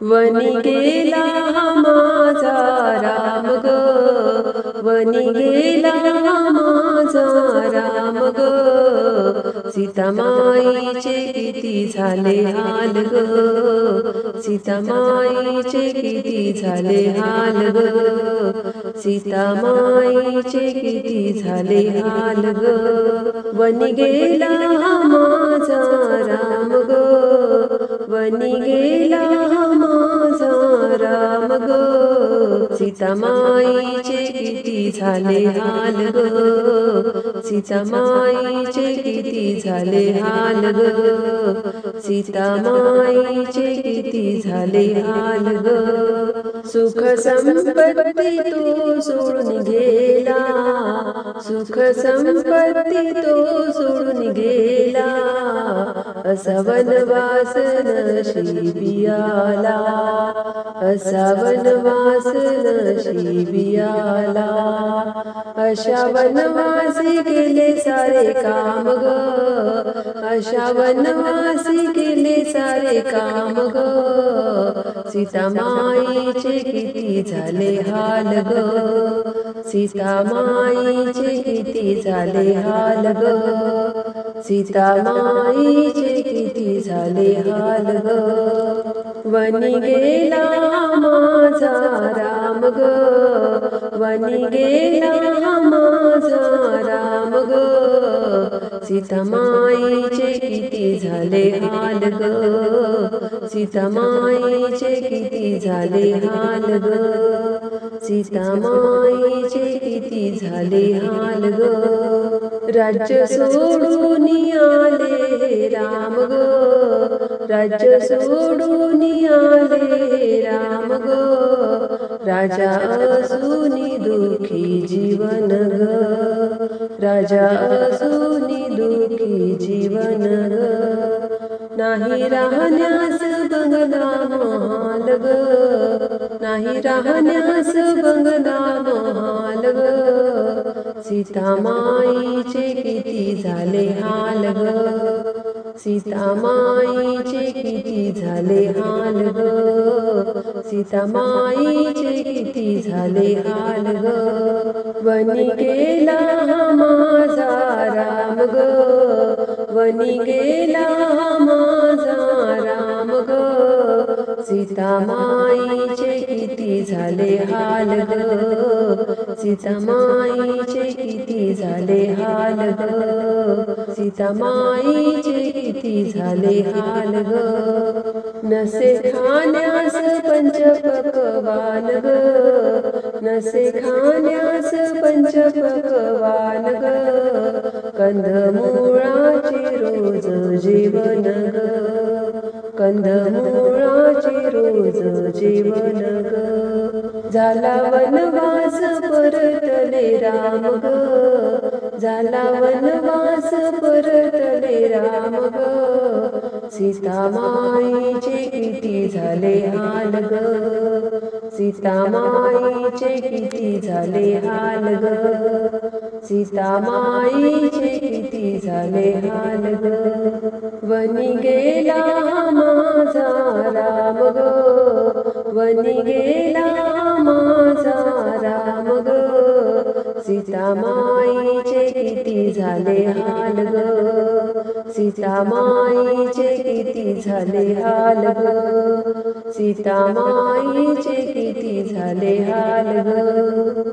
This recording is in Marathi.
वनी गेला माझा राम ग, वनी गेला माझा राम ग, सीतामाईचे किती झाले हाल ग, सीतामाईचे किती झाले हाल ग, सीतामाईचे किती झाले हाल ग, वनी गेला माझा राम ग, वनी गेला माझा राम ग, सीतामाईचे किती झाले हाल ग, सीतामाईचे किती झाले हाल ग, सीतामाईचे किती झाले हाल ग, सुख संपत्ती तो सोडून गेला, सुख संपत्ती तो सोडून गेला, असा वनवास नशिबी आला, असा वनवास नशिबी आला, अशा वनवासी केले सारे काम ग, अशा वनवासी केले सारे काम ग, सीतामाईचे किती झाले हाल ग, सीतामाईचे किती झाले हाल ग, सीतामाईचे किती झाले हाल ग, वनी गेला माझा राम ग, वनी गेला माझा राम ग, सीतामाईचे किती झाले हाल ग, सीतामाईचे किती झाले हाल ग, सीतामाईचे किती झाले हाल ग, राज्य सोडून आले राम ग, राज्य सोडून आले राम ग, राजा असुनी दुखी जीवन ग, राजा असुनी दुखी जीवन ग, नाही राहण्यास बंगला महाल ग, नाही राहण्यास बंगला महाल ग, सीतामाईचे किती झाले हाल ग, सीतामाईचे किती झाले हाल ग, सीतामाईचे किती झाले हाल ग, वनी गेला माझा राम ग, वनी गेला माझा राम ग, सीतामाईचे किती झाले हाल ग, सीतामाईचे किती झाले हाल ग, सीतामाईचे किती झाले हाल ग, नसे खाण्यास पंचपक्वान ग, नसे खाण्यास पंचपक्वान ग, कंदमुळाचे रोज जेवण ग, कंदमुळाचे रोज जेवण ग, झाला वनवास परतले राम ग, झाला वनवास परतले राम ग, सीतामाईचे किती झाले हाल ग, सीतामाईचे किती झाले हाल ग, सीतामाईचे किती झाले हाल ग, वनी गेला माझा राम ग, वनी गेला माझा राम ग, सीतामाईचे किती झाले हाल ग, सीतामाईचे किती झाले हाल ग, सीतामाईचे किती झाले हाल ग.